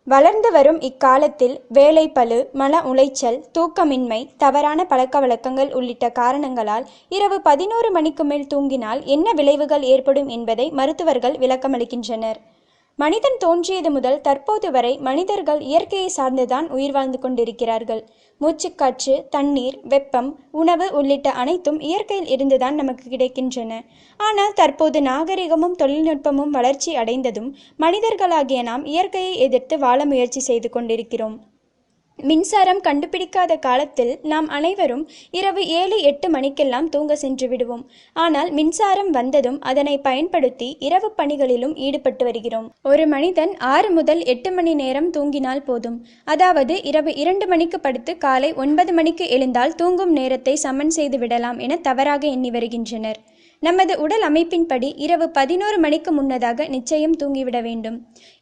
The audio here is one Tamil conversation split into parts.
வளர்ந்து வரும் இக்காலத்தில் வேலைப்பளு, மன உளைச்சல், தூக்கமின்மை, தவறான பழக்கவழக்கங்கள் உள்ளிட்ட காரணங்களால் இரவு 11 மணிக்கு மேல் தூங்கினால் என்ன விளைவுகள் ஏற்படும் என்பதை மருத்துவர்கள் விளக்கமளிக்கின்றனர். மனிதன் தோன்றியது முதல் தற்போது வரை மனிதர்கள் இயற்கையை சார்ந்துதான் உயிர் வாழ்ந்து கொண்டிருக்கிறார்கள். மூச்சுக்காற்று, தண்ணீர், வெப்பம், உணவு உள்ளிட்ட அனைத்தும் இயற்கையில் இருந்துதான் நமக்கு கிடைக்கின்றன. ஆனால் தற்போது நாகரிகமும் தொழில்நுட்பமும் வளர்ச்சி அடைந்ததும் மனிதர்களாகிய நாம் இயற்கையை எதிர்த்து வாழ முயற்சி செய்து கொண்டிருக்கிறோம். மின்சாரம் கண்டுபிடிக்காத காலத்தில் நாம் அனைவரும் இரவு 7-8 மணிக்கெல்லாம் தூங்க சென்று விடுவோம். ஆனால் மின்சாரம் வந்ததும் அதனை பயன்படுத்தி இரவு பணிகளிலும் ஈடுபட்டு வருகிறோம். ஒரு மனிதன் 6 முதல் 8 மணி நேரம் தூங்கினால் போதும். அதாவது இரவு 2 மணிக்கு படுத்து காலை 9 மணிக்கு எழுந்தால் தூங்கும் நேரத்தை சமன் செய்து விடலாம் என தவறாக எண்ணி வருகின்றனர். நமது உடல் அமைப்பின்படி இரவு 11 மணிக்கு முன்னதாக நிச்சயம் தூங்கிவிட வேண்டும்.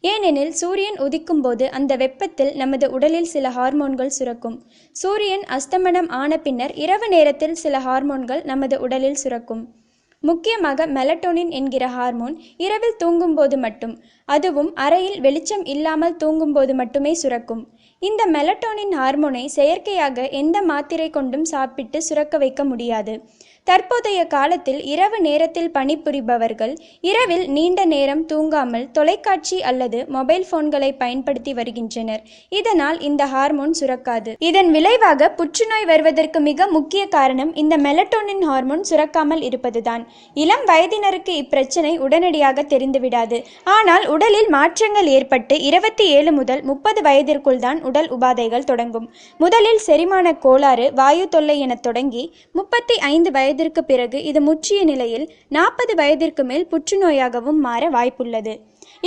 ஏனெனில் சூரியன் உதிக்கும் போது அந்த வெப்பத்தில் நமது உடலில் சில ஹார்மோன்கள் சுரக்கும். சூரியன் அஸ்தமனம் ஆன பின்னர் இரவு நேரத்தில் சில ஹார்மோன்கள் நமது உடலில் சுரக்கும். முக்கியமாக மெலட்டோனின் என்கிற ஹார்மோன் இரவில் தூங்கும்போது மட்டும், அதுவும் அறையில் வெளிச்சம் இல்லாமல் தூங்கும்போது மட்டுமே சுரக்கும். இந்த மெலட்டோனின் ஹார்மோனை செயற்கையாக எந்த மாத்திரை கொண்டும் சாப்பிட்டு சுரக்க வைக்க முடியாது. தற்போதைய காலத்தில் இரவு நேரத்தில் பணிபுரிபவர்கள் இரவில் நீண்ட நேரம் தூங்காமல் தொலைக்காட்சி அல்லது மொபைல் போன்களை பயன்படுத்தி வருகின்றனர். இதனால் இந்த ஹார்மோன் சுரக்காது. இதன் விளைவாக புற்றுநோய் வருவதற்கு மிக முக்கிய காரணம் இந்த மெலட்டோனின் ஹார்மோன் சுரக்காமல் இருப்பதுதான். இளம் வயதினருக்கு இப்பிரச்சனை உடனடியாக தெரிந்துவிடாது. ஆனால் உடலில் மாற்றங்கள் ஏற்பட்டு 27 முதல் 30 வயதிற்குள் தான் உடல் உபாதைகள் தொடங்கும். முதலில் செரிமான கோளாறு, வாயு தொல்லை என தொடங்கி 35 வயதிற்கு பிறகு இது முற்றிய நிலையில் 40 வயதிற்கு மேல் புற்றுநோயாகவும் மாற வாய்ப்புள்ளது.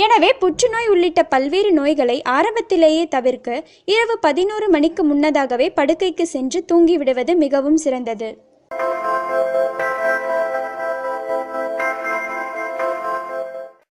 எனவே புற்றுநோய் உள்ளிட்ட பல்வேறு நோய்களை ஆரம்பத்திலேயே தவிர்க்க இரவு 11 மணிக்கு முன்னதாகவே படுக்கைக்கு சென்று தூங்கிவிடுவது மிகவும் சிறந்தது.